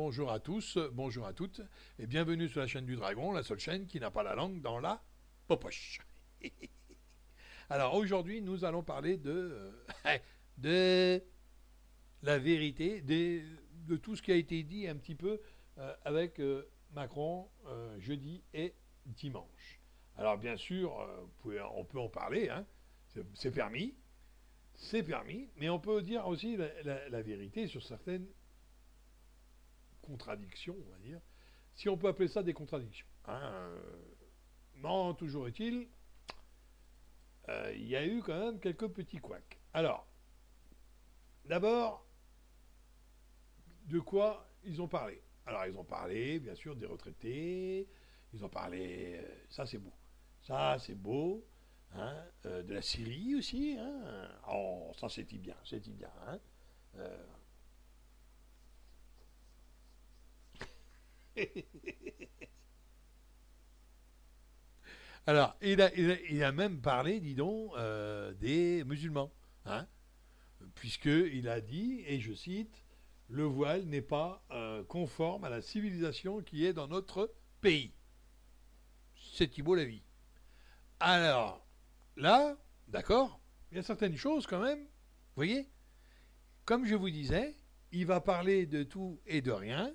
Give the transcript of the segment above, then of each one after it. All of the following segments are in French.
bonjour à tous, bonjour à toutes, et bienvenue sur la chaîne du Dragon, la seule chaîne qui n'a pas la langue dans la popoche. Alors aujourd'hui, nous allons parler de la vérité, de tout ce qui a été dit un petit peu avec Macron jeudi et dimanche. Alors bien sûr, on peut en parler, hein, c'est permis, mais on peut dire aussi la vérité sur certaines contradictions, on va dire, si on peut appeler ça des contradictions. Hein, non, toujours est-il, il y a eu quand même quelques petits couacs. Alors, d'abord, de quoi ils ont parlé? Alors, ils ont parlé, bien sûr, des retraités, ils ont parlé, ça c'est beau, hein, de la Syrie aussi, hein, oh, ça c'était bien, hein. Alors, il a même parlé, dis donc, des musulmans, hein, puisqu'il a dit, et je cite, le voile n'est pas conforme à la civilisation qui est dans notre pays. C'est Thibault Lavie. Alors, là, d'accord, il y a certaines choses quand même, vous voyez, comme je vous disais, il va parler de tout et de rien,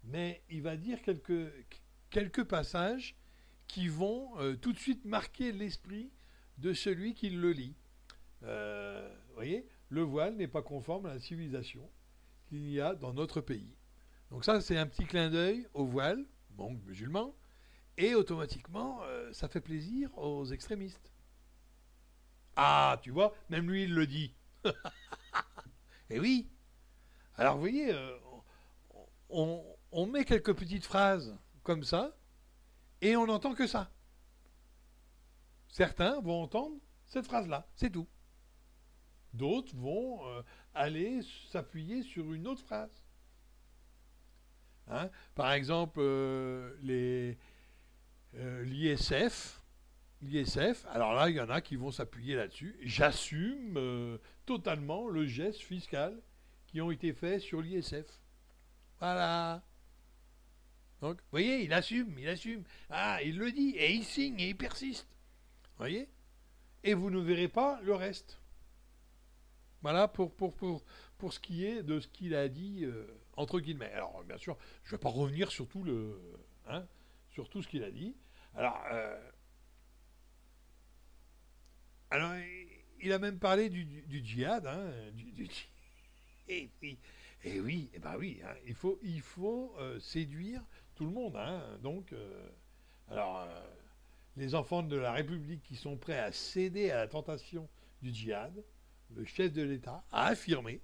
mais il va dire quelques passages qui vont tout de suite marquer l'esprit de celui qui le lit. Vous voyez, le voile n'est pas conforme à la civilisation qu'il y a dans notre pays. Donc ça, c'est un petit clin d'œil au voile, donc musulman, et automatiquement, ça fait plaisir aux extrémistes. Ah, tu vois, même lui, il le dit. Eh oui. Alors, vous voyez, on met quelques petites phrases comme ça, et on n'entend que ça. Certains vont entendre cette phrase-là, c'est tout. D'autres vont aller s'appuyer sur une autre phrase. Hein, par exemple, l'ISF. Alors là, il y en a qui vont s'appuyer là-dessus. J'assume totalement le geste fiscal qui ont été faits sur l'ISF. Voilà. Donc, vous voyez, il assume. Ah, il le dit, et il signe, et il persiste. Vous voyez? Et vous ne verrez pas le reste. Voilà pour ce qui est de ce qu'il a dit, entre guillemets. Alors, bien sûr, je ne vais pas revenir sur tout, sur tout ce qu'il a dit. Alors, il a même parlé du djihad. Hein, et oui, hein, il faut séduire tout le monde. Hein, donc, les enfants de la République qui sont prêts à céder à la tentation du djihad, le chef de l'État a affirmé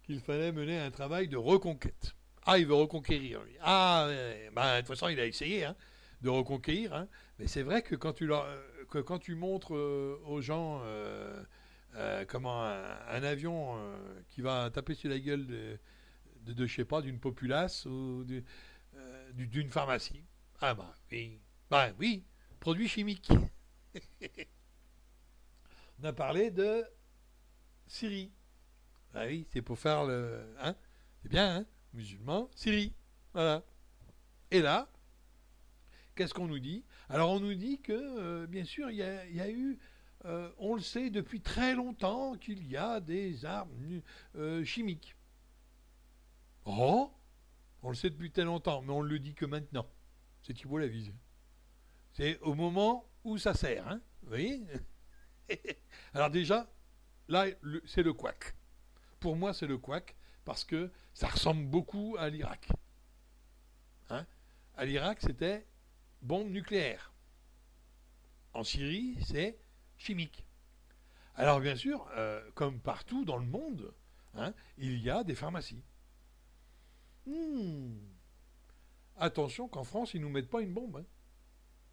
qu'il fallait mener un travail de reconquête. Ah, il veut reconquérir, lui. Ah, de toute façon, il a essayé de reconquérir. Hein, mais c'est vrai que quand tu montres aux gens comment un avion qui va taper sur la gueule de je sais pas, d'une populace ou d'une pharmacie. Ah oui, produits chimiques. On a parlé de Syrie. Ah oui, c'est pour faire le... Hein, c'est bien, hein, musulman, Syrie. Voilà. Et là, qu'est-ce qu'on nous dit? Alors on nous dit que, bien sûr, il y a eu... on le sait depuis très longtemps qu'il y a des armes chimiques. Oh, on le sait depuis très longtemps, mais on ne le dit que maintenant. C'est Thibault Lavie. C'est au moment où ça sert, hein, vous voyez? Alors déjà, là, c'est le couac. Pour moi, c'est le couac, parce que ça ressemble beaucoup à l'Irak. Hein, à l'Irak, c'était bombe nucléaire. En Syrie, c'est chimique. Alors bien sûr, comme partout dans le monde, hein, il y a des pharmacies. Attention qu'en France, ils ne nous mettent pas une bombe. Hein,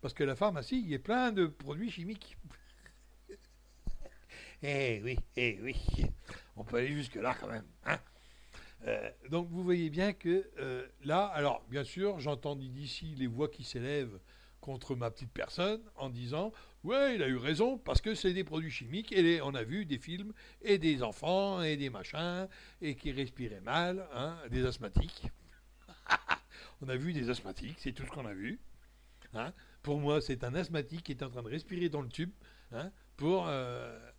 parce que la pharmacie, il y a plein de produits chimiques. Eh oui. On peut aller jusque-là quand même. Hein, donc vous voyez bien que là, alors bien sûr, j'entends d'ici les voix qui s'élèvent contre ma petite personne en disant ouais, il a eu raison parce que c'est des produits chimiques et on a vu des films et des enfants et des machins et qui respiraient mal, hein, des asthmatiques. On a vu des asthmatiques, c'est tout ce qu'on a vu. Hein. Pour moi, c'est un asthmatique qui est en train de respirer dans le tube. Hein,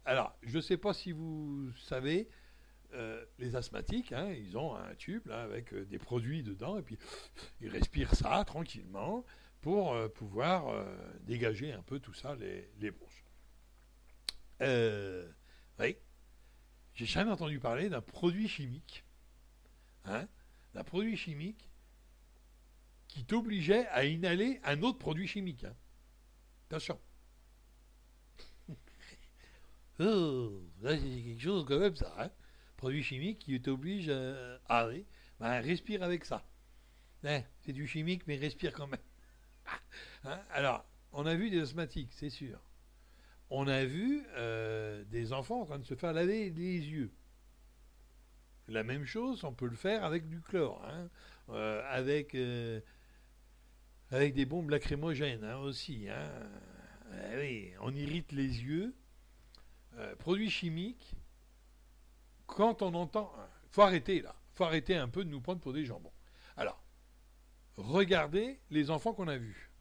alors, je ne sais pas si vous savez, les asthmatiques, hein, ils ont un tube là, avec des produits dedans et puis ils respirent ça tranquillement pour pouvoir dégager un peu tout ça, les bronches. Oui, j'ai jamais entendu parler d'un produit chimique, hein, d'un produit chimique qui t'obligeait à inhaler un autre produit chimique. Hein. Attention. Oh, là, c'est quelque chose quand même, ça. Hein. Produit chimique qui t'oblige à... Ah oui, ben, respire avec ça. Hein, c'est du chimique, mais respire quand même. Hein. Alors, on a vu des asthmatiques, c'est sûr. On a vu des enfants en train de se faire laver les yeux. La même chose, on peut le faire avec du chlore, hein, avec des bombes lacrymogènes hein, aussi. Hein. Oui, on irrite les yeux. Produits chimiques, quand on entend... faut arrêter là. Faut arrêter un peu de nous prendre pour des jambons. Alors, regardez les enfants qu'on a vus.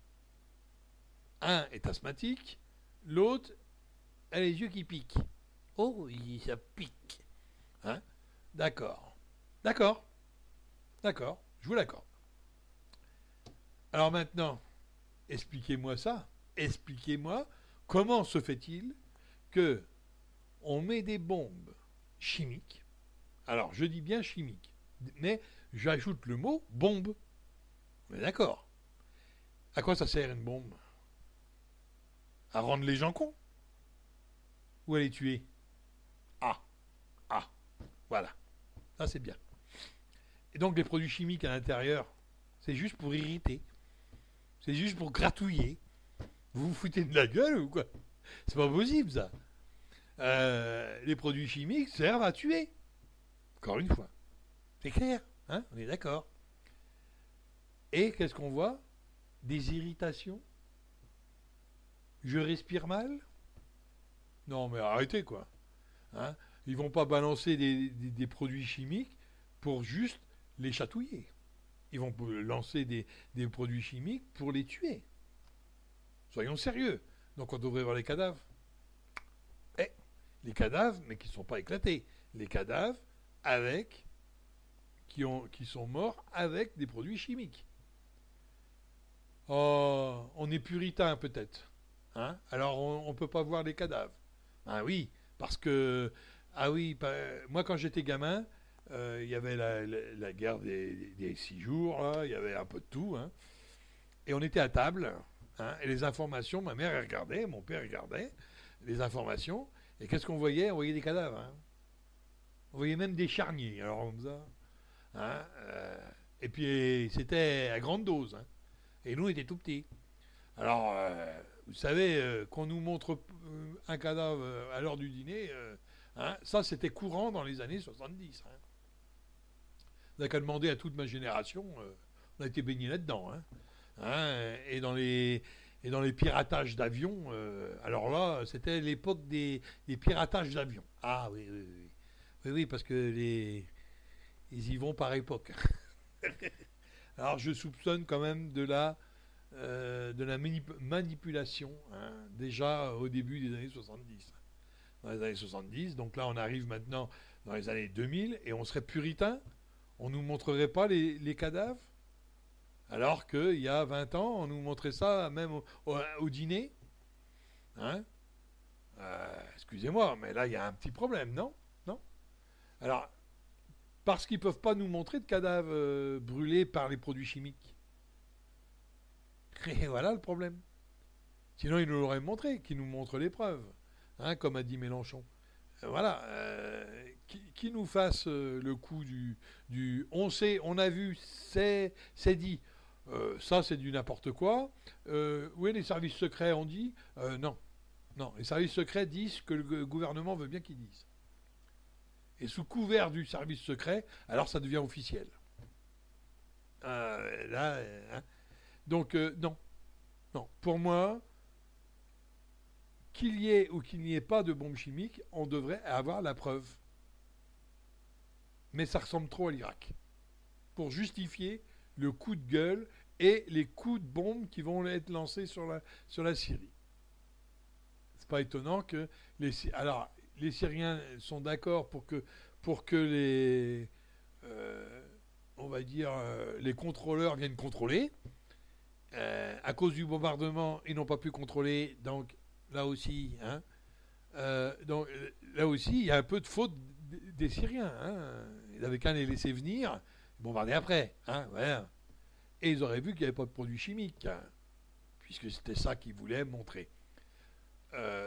Un est asthmatique, l'autre a les yeux qui piquent. Oh, ça pique. Hein? D'accord. D'accord. D'accord. Je vous l'accorde. Alors maintenant, expliquez-moi ça. Expliquez-moi comment se fait-il que on met des bombes chimiques. Alors, je dis bien chimiques, mais j'ajoute le mot bombe. Mais d'accord. À quoi ça sert une bombe? À rendre les gens cons? Ou à les tuer? Ah, ah, voilà. Ça, c'est bien. Et donc, les produits chimiques à l'intérieur, c'est juste pour irriter. C'est juste pour gratouiller. Vous vous foutez de la gueule ou quoi? C'est pas possible, ça. Les produits chimiques servent à tuer. Encore une fois. C'est clair, hein? On est d'accord. Et qu'est-ce qu'on voit? Des irritations. Je respire mal? Non, mais arrêtez, quoi. Hein? Ils vont pas balancer des produits chimiques pour juste les chatouiller. Ils vont lancer des produits chimiques pour les tuer. Soyons sérieux. Donc on devrait voir les cadavres. Les cadavres, mais qui ne sont pas éclatés. Les cadavres qui sont morts avec des produits chimiques. Oh, on est puritain peut-être. Hein? Alors on ne peut pas voir les cadavres. Ah oui, parce que... Ah oui, moi quand j'étais gamin, il y avait la guerre des 6 jours, là, il y avait un peu de tout. Hein, et on était à table, hein, et les informations, ma mère regardait, mon père regardait, les informations, et qu'est-ce qu'on voyait? On voyait des cadavres. Hein. On voyait même des charniers, alors comme ça. Hein, et puis c'était à grande dose. Hein, et nous, on était tout petits. Alors, vous savez, qu'on nous montre un cadavre à l'heure du dîner, hein, ça c'était courant dans les années 70. Hein. Vous n'avez qu'à demander à toute ma génération, on a été baigné là-dedans. Hein. Hein, et dans les piratages d'avions, alors là, c'était l'époque des piratages d'avions. Ah oui, oui, oui. Oui, oui, parce que ils y vont par époque. Alors je soupçonne quand même de la manipulation, hein, déjà au début des années 70. Dans les années 70, donc là on arrive maintenant dans les années 2000, et on serait puritain, on ne nous montrerait pas les cadavres, alors qu'il y a 20 ans, on nous montrait ça même au dîner. Hein, excusez-moi, mais là il y a un petit problème, non? Non? Alors, parce qu'ils ne peuvent pas nous montrer de cadavres brûlés par les produits chimiques. Et voilà le problème. Sinon, ils nous l'auraient montré, qu'ils nous montrent les preuves, hein, comme a dit Mélenchon. Voilà, qui nous fasse le coup du on sait, on a vu, c'est dit. Ça, c'est du n'importe quoi. Oui, les services secrets ont dit. Non, non, les services secrets disent que le gouvernement veut bien qu'ils disent. Et sous couvert du service secret, alors ça devient officiel. Là, hein. Donc, non. Non, pour moi, qu'il y ait ou qu'il n'y ait pas de bombe chimique, on devrait avoir la preuve. Mais ça ressemble trop à l'Irak pour justifier le coup de gueule et les coups de bombe qui vont être lancés sur la Syrie. C'est pas étonnant que les Syriens sont d'accord pour que on va dire, les contrôleurs viennent contrôler. À cause du bombardement, ils n'ont pas pu contrôler, donc là aussi, il y a un peu de faute des Syriens. Ils n'avaient qu'à les laisser venir, bombarder après. Voilà. Et ils auraient vu qu'il n'y avait pas de produits chimiques, puisque c'était ça qu'ils voulaient montrer.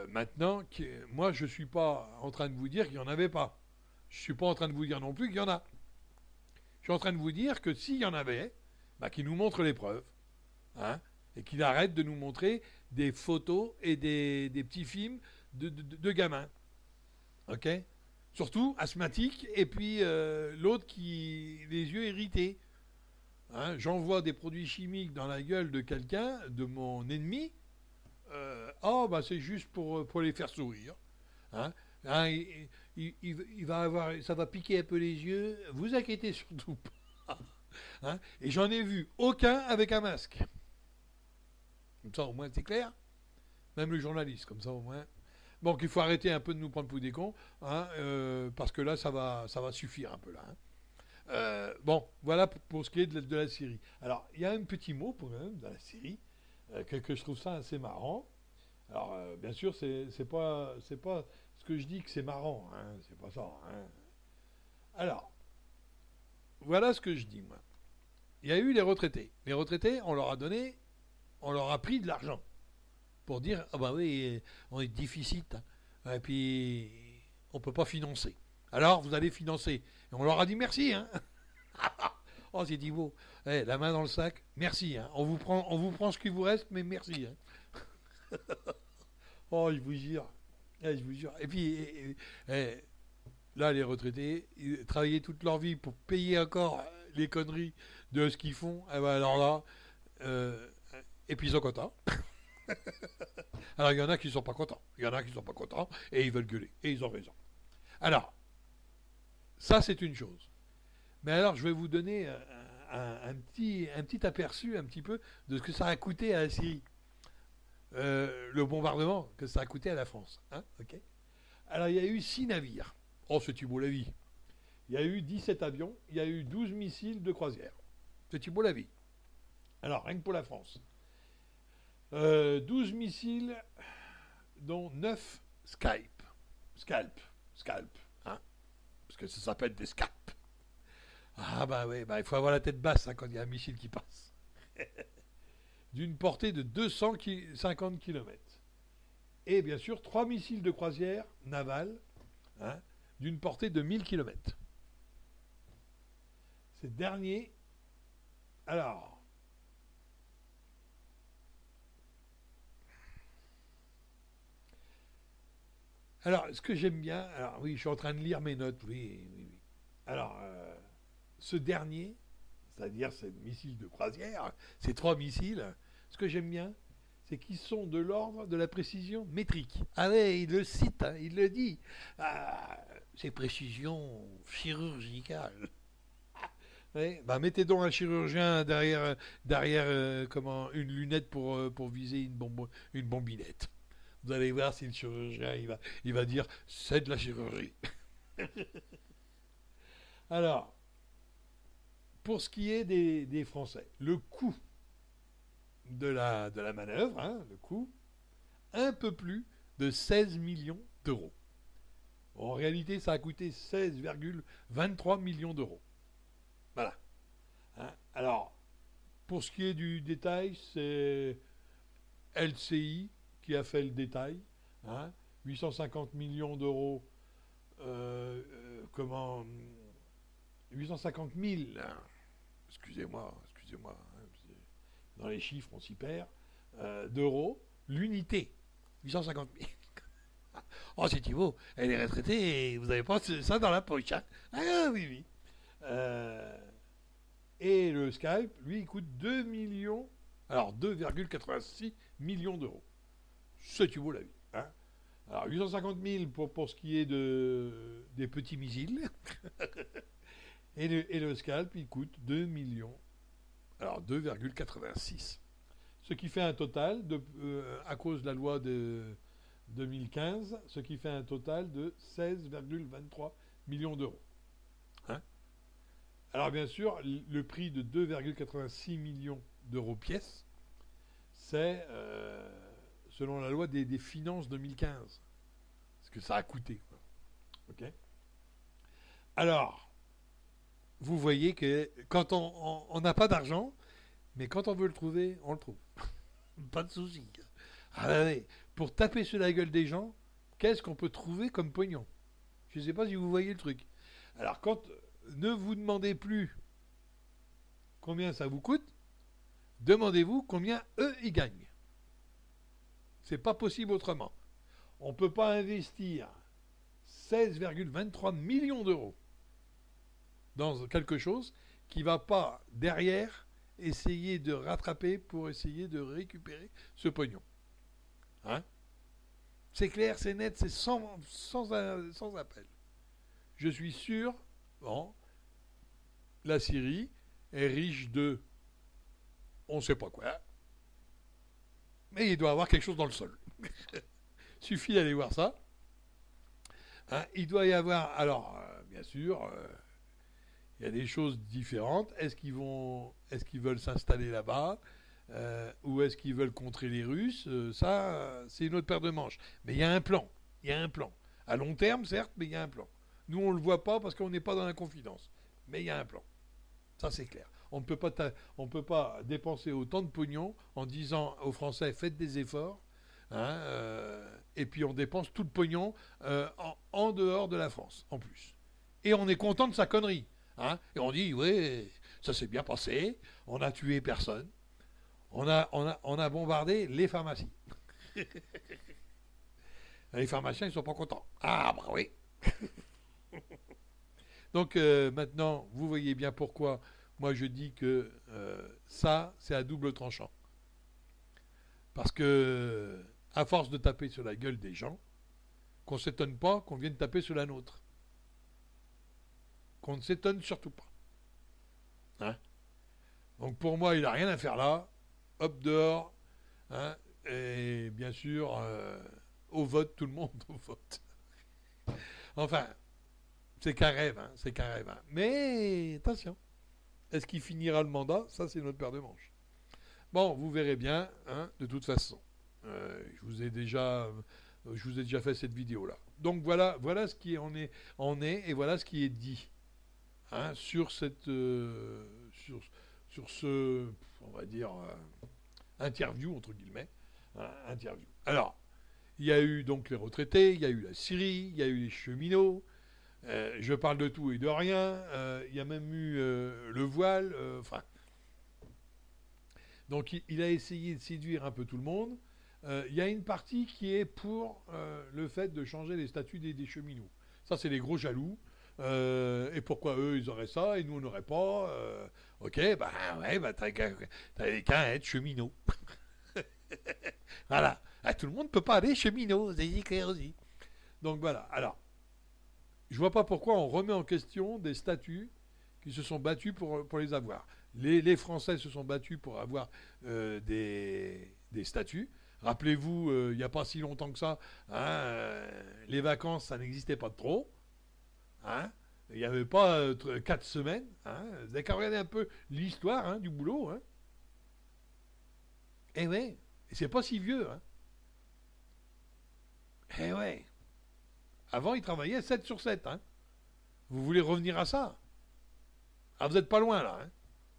Maintenant, moi, je ne suis pas en train de vous dire qu'il n'y en avait pas. Je ne suis pas en train de vous dire non plus qu'il y en a. Je suis en train de vous dire que s'il y en avait, qu'ils nous montrent les preuves. Et qu'il arrête de nous montrer des photos et des petits films de gamins. Ok ? Surtout asthmatique, et puis l'autre qui les yeux irrités. J'envoie des produits chimiques dans la gueule de quelqu'un, de mon ennemi. C'est juste pour les faire sourire. Il va avoir, ça va piquer un peu les yeux. Vous inquiétez surtout pas. Et j'en ai vu aucun avec un masque. Comme ça, au moins, c'est clair. Même le journaliste, comme ça, au moins. Bon, qu'il faut arrêter un peu de nous prendre pour des cons, parce que là, ça va suffire un peu, là. Voilà pour ce qui est de la Syrie. Alors, il y a un petit mot, quand même, dans la Syrie, que je trouve ça assez marrant. Alors, bien sûr, c'est pas ce que je dis que c'est marrant, c'est pas ça. Alors, voilà ce que je dis, moi. Il y a eu les retraités. Les retraités, on leur a pris de l'argent pour dire oui, on est déficit, et puis on peut pas financer. Alors vous allez financer. Et on leur a dit merci. Oh, c'est dit beau. La main dans le sac, merci. On vous prend ce qui vous reste, mais merci. Oh, je vous jure. Je vous jure. Et puis là, les retraités, ils travaillaient toute leur vie pour payer encore les conneries de ce qu'ils font. Alors là, et puis ils sont contents. Alors il y en a qui ne sont pas contents. Et ils veulent gueuler. Et ils ont raison. Alors, ça c'est une chose. Mais alors je vais vous donner un petit aperçu un petit peu de ce que ça a coûté à la Syrie. Le bombardement que ça a coûté à la France. Okay. Alors il y a eu 6 navires. Oh, c'est beau la vie. Il y a eu 17 avions. Il y a eu 12 missiles de croisière. C'est beau la vie. Alors, rien que pour la France. 12 missiles, dont 9 scalp, parce que ça s'appelle des scalps. Il faut avoir la tête basse quand il y a un missile qui passe. D'une portée de 250 km. Et bien sûr, 3 missiles de croisière navale, d'une portée de 1000 km. Ces derniers, alors, ce que j'aime bien, alors oui, je suis en train de lire mes notes, oui. Alors, ce dernier, c'est-à-dire ces missiles de croisière, ces 3 missiles, ce que j'aime bien, c'est qu'ils sont de l'ordre de la précision métrique. Ouais, il le cite, il le dit. C'est précision chirurgicale. Ouais, mettez donc un chirurgien derrière une lunette pour viser une bombinette. Vous allez voir si le chirurgien il va dire c'est de la chirurgie. Alors, pour ce qui est des Français, le coût de la manœuvre, le coût, un peu plus de 16 millions d'euros. En réalité, ça a coûté 16,23 millions d'euros. Voilà. Alors, pour ce qui est du détail, c'est LCI qui a fait le détail. 850 millions d'euros. 850 000. Excusez-moi. Dans les chiffres, on s'y perd. D'euros. L'unité. 850 000. Oh, c'est Thibaut. Elle est retraitée et vous n'avez pas ça dans la poche. Oui. Et le Skype, lui, il coûte 2 millions Alors 2,86 millions d'euros. C'est du beau la vie. Hein. Alors 850 000 pour ce qui est des petits missiles. et le scalp, il coûte 2 millions. Alors 2,86. Ce qui fait un total, à cause de la loi de 2015, ce qui fait un total de 16,23 millions d'euros. Hein. Alors bien sûr, le prix de 2,86 millions d'euros pièce, c'est selon la loi des finances 2015. Ce que ça a coûté. Quoi. Okay. Alors, vous voyez que quand on n'a pas d'argent, mais quand on veut le trouver, on le trouve. Pas de souci. Ah ouais, pour taper sur la gueule des gens, qu'est-ce qu'on peut trouver comme pognon? Je ne sais pas si vous voyez le truc. Alors, ne vous demandez plus combien ça vous coûte, demandez-vous combien eux, ils gagnent. C'est pas possible autrement. On ne peut pas investir 16,23 millions d'euros dans quelque chose qui ne va pas derrière essayer de rattraper pour essayer de récupérer ce pognon. Hein? C'est clair, c'est net, c'est sans appel. Je suis sûr, bon, la Syrie est riche de on ne sait pas quoi, mais il doit y avoir quelque chose dans le sol. Suffit d'aller voir ça. Hein, il doit y avoir, alors, bien sûr, il y a des choses différentes. Est-ce qu'ils veulent s'installer là-bas ou est-ce qu'ils veulent contrer les Russes? Ça, c'est une autre paire de manches. Mais il y a un plan. Il y a un plan. À long terme, certes, mais il y a un plan. Nous, on ne le voit pas parce qu'on n'est pas dans la confidence. Mais il y a un plan. Ça, c'est clair. On ne peut pas dépenser autant de pognon en disant aux Français, faites des efforts. Hein, et puis on dépense tout le pognon en dehors de la France, en plus. Et on est content de sa connerie. Hein, et on dit, oui, ça s'est bien passé, on a tué personne, on a bombardé les pharmacies. Les pharmaciens, ils ne sont pas contents. Ah, bah oui. Donc maintenant, vous voyez bien pourquoi moi je dis que ça, c'est à double tranchant. Parce que à force de taper sur la gueule des gens, qu'on ne s'étonne pas qu'on vienne taper sur la nôtre. Qu'on ne s'étonne surtout pas. Hein? Donc pour moi, il n'a rien à faire là. Hop, dehors. Hein? Et bien sûr, au vote, tout le monde au vote. Enfin, c'est qu'un rêve. Hein? C'est qu'un rêve. Hein? Mais attention. Est-ce qu'il finira le mandat? Ça, c'est notre paire de manches. Bon, vous verrez bien, hein, de toute façon. Je vous ai déjà fait cette vidéo-là. Donc voilà ce qui en est et voilà ce qui est dit hein, sur cette sur ce, on va dire, interview entre guillemets, hein, interview. Alors, il y a eu donc les retraités, il y a eu la Syrie, il y a eu les cheminots. Je parle de tout et de rien. Il y a même eu le voile. Enfin. Donc il a essayé de séduire un peu tout le monde. Il y a une partie qui est pour le fait de changer les statuts des cheminots. Ça, c'est les gros jaloux. Et pourquoi eux, ils auraient ça et nous, on n'aurait pas ok, bah ouais, bah t'as qu'à être cheminot. Voilà. Ah, tout le monde ne peut pas aller cheminot, c'est clair aussi. Donc voilà. Alors, je vois pas pourquoi on remet en question des statuts qui se sont battus pour les avoir. Les Français se sont battus pour avoir des statuts. Rappelez-vous, il n'y a pas si longtemps que ça, hein, les vacances, ça n'existait pas de trop. Hein, il n'y avait pas 4 semaines. Hein, vous avez qu'à regarder un peu l'histoire hein, du boulot. Hein. Eh ouais, et c'est pas si vieux. Hein. Eh ouais. Avant, ils travaillaient 7 sur 7. Hein. Vous voulez revenir à ça? Ah, vous n'êtes pas loin, là. Hein.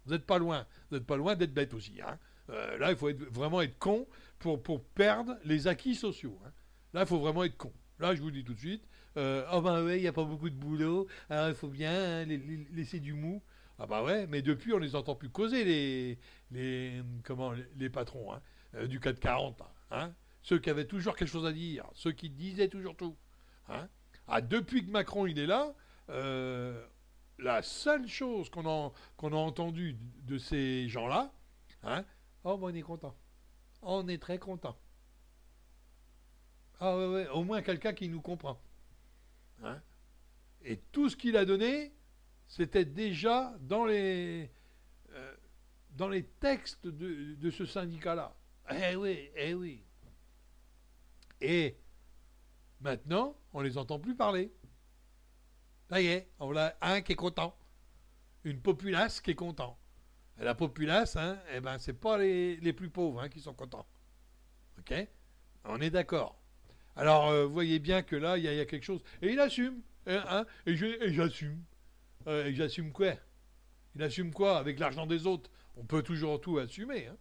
Vous n'êtes pas loin. Vous n'êtes pas loin d'être bête aussi. Hein. Là, il faut vraiment être con pour perdre les acquis sociaux. Hein. Là, il faut vraiment être con. Là, je vous le dis tout de suite. Oh ben ouais, il n'y a pas beaucoup de boulot. Alors, il faut bien hein, laisser du mou. Ah bah ouais, mais depuis, on les entend plus causer, les patrons hein, du CAC 40. Hein. Ceux qui avaient toujours quelque chose à dire. Ceux qui disaient toujours tout. Hein. Ah, depuis que Macron, il est là... la seule chose qu'on a entendue de ces gens-là, hein, Oh, ben, on est content. On est très content. Ah ouais, ouais, au moins quelqu'un qui nous comprend. Hein. Et tout ce qu'il a donné, c'était déjà euh, dans les textes de ce syndicat-là. Eh oui, eh oui. Et maintenant, on les entend plus parler. Ça y est, on a un qui est content. Une populace qui est content. Et la populace, hein, eh ben, c'est pas les plus pauvres hein, qui sont contents. Ok. On est d'accord. Alors, vous voyez bien que là, il y a quelque chose. Et il assume. Hein, et j'assume. Et j'assume quoi? Il assume quoi avec l'argent des autres? On peut toujours tout assumer. Hein.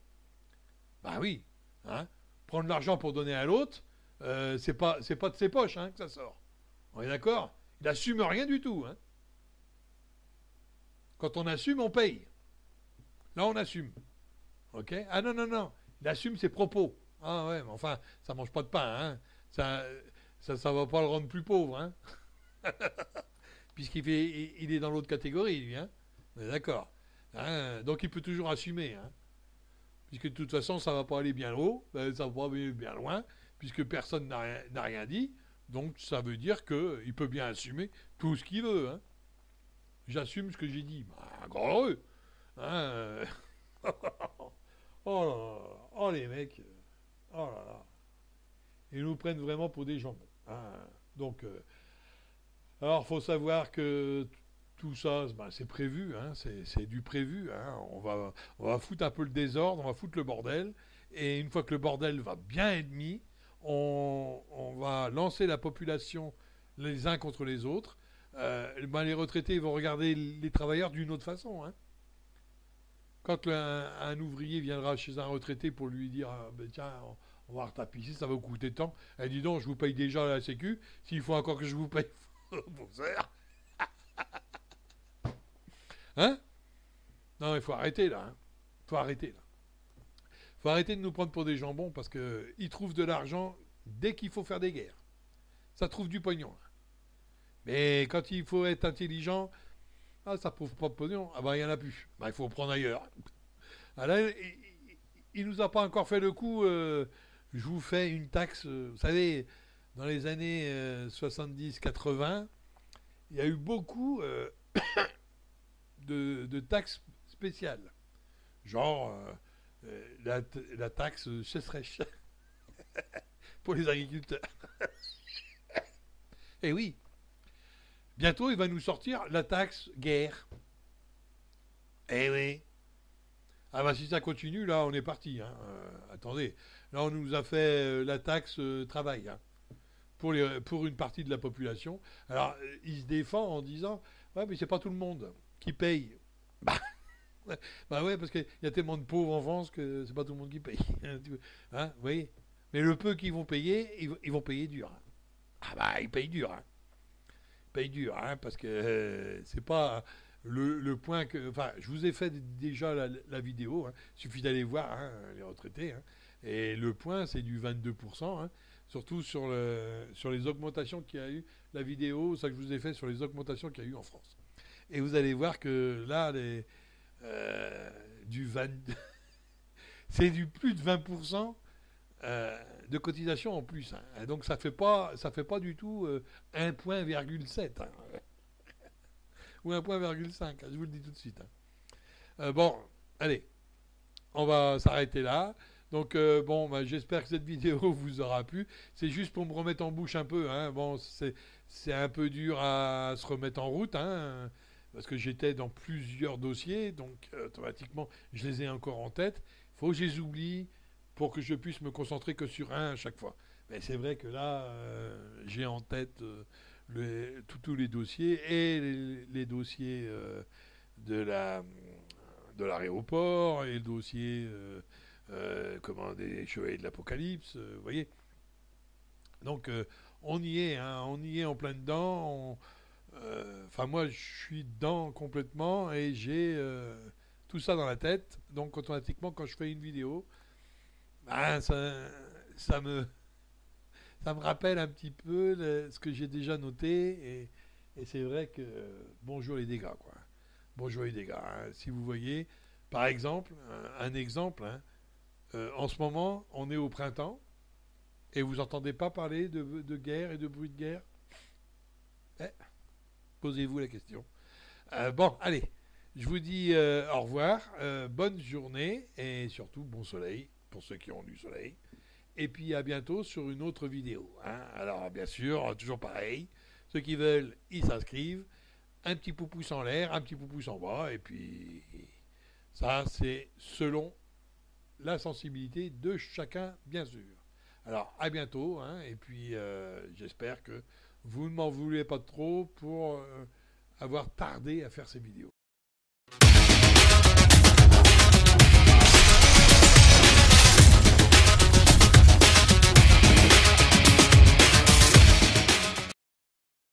Bah oui. Hein. Prendre l'argent pour donner à l'autre, c'est pas de ses poches hein, que ça sort. On est d'accord? Il assume rien du tout. Hein. Quand on assume, on paye. Là, on assume. Ok? Ah non, non, non. Il assume ses propos. Ah ouais, mais enfin, ça mange pas de pain. Hein. Ça va pas le rendre plus pauvre. Hein. Il est dans l'autre catégorie, lui. Hein. On est d'accord. Hein. Donc, il peut toujours assumer. Hein. Puisque de toute façon, ça va pas aller bien haut, ça va pas aller bien loin, puisque personne n'a rien dit. Donc, ça veut dire qu'il peut bien assumer tout ce qu'il veut. Hein. J'assume ce que j'ai dit. Bah, grand heureux. Hein. Oh là là. Oh les mecs. Oh là là. Ils nous prennent vraiment pour des jambons. Hein. Donc, alors, faut savoir que tout ça, ben, c'est prévu, hein, c'est du prévu. Hein. On va foutre un peu le désordre, on va foutre le bordel. Et une fois que le bordel va bien être mis, on va lancer la population les uns contre les autres. Ben, les retraités vont regarder les travailleurs d'une autre façon. Hein. Quand un ouvrier viendra chez un retraité pour lui dire ah, ben, tiens, on va retapisser, ça va vous coûter tant. Elle dit non, je vous paye déjà la sécu, s'il faut encore que je vous paye vos heures. Hein? Non, il faut arrêter là. Hein. Faut arrêter là. Faut arrêter de nous prendre pour des jambons parce qu'ils trouvent de l'argent dès qu'il faut faire des guerres. Ça trouve du pognon. Là. Mais quand il faut être intelligent, ah, ça prouve pas de pognon. Ah ben, il n'y en a plus. Ben, il faut en prendre ailleurs. Ah, là, il nous a pas encore fait le coup. Je vous fais une taxe. Vous savez, dans les années 70-80, il y a eu beaucoup de taxes spéciales. Genre la taxe sécheresse pour les agriculteurs. Et oui, bientôt il va nous sortir la taxe guerre. Eh oui. Ah bah si ça continue, là on est parti. Hein. Attendez, là on nous a fait la taxe travail hein, pour une partie de la population. Alors il se défend en disant ouais mais c'est pas tout le monde qui paye. Bah, bah ouais parce qu'il y a tellement de pauvres en France que c'est pas tout le monde qui paye. Hein, vous voyez. Mais le peu qu'ils vont payer, ils vont payer dur. Hein. Ah bah ils payent dur. Hein. Ils payent dur hein, parce que c'est pas le point que. Enfin, je vous ai fait déjà la vidéo. Hein. Il suffit d'aller voir hein, les retraités. Hein. Et le point, c'est du 22%. Hein. Surtout sur les augmentations qu'il y a eu. La vidéo, ça que je vous ai fait sur les augmentations qu'il y a eu en France. Et vous allez voir que là, du 20, c'est du plus de 20% de cotisation en plus. Hein. Donc ça fait pas du tout 1,7 hein, ou 1,5. Hein, je vous le dis tout de suite. Hein. Bon, allez, on va s'arrêter là. Donc bon, bah, j'espère que cette vidéo vous aura plu. C'est juste pour me remettre en bouche un peu. Hein. Bon, c'est un peu dur à se remettre en route. Hein, parce que j'étais dans plusieurs dossiers, donc automatiquement, je les ai encore en tête. Il faut que je les oublie pour que je puisse me concentrer que sur un à chaque fois. Mais c'est vrai que là, j'ai en tête tous les dossiers et les dossiers de l'aéroport et le dossier comment des chevaliers de l'Apocalypse, vous voyez. Donc on y est, hein, on y est en plein dedans. Enfin moi je suis dedans complètement et j'ai tout ça dans la tête. Donc automatiquement quand je fais une vidéo, ben, ça me ça me rappelle un petit peu ce que j'ai déjà noté et c'est vrai que bonjour les dégâts quoi. Bonjour les dégâts. Hein. Si vous voyez, par exemple, un exemple, hein, En ce moment, on est au printemps et vous entendez pas parler de guerre et de bruit de guerre. Eh, posez-vous la question. Bon, allez, je vous dis au revoir, bonne journée et surtout bon soleil pour ceux qui ont du soleil. Et puis à bientôt sur une autre vidéo. Hein. Alors bien sûr, toujours pareil, ceux qui veulent, ils s'inscrivent. Un petit pouce en l'air, un petit pouce en bas, et puis ça c'est selon la sensibilité de chacun, bien sûr. Alors à bientôt, hein, et puis j'espère que vous ne m'en voulez pas trop pour avoir tardé à faire ces vidéos.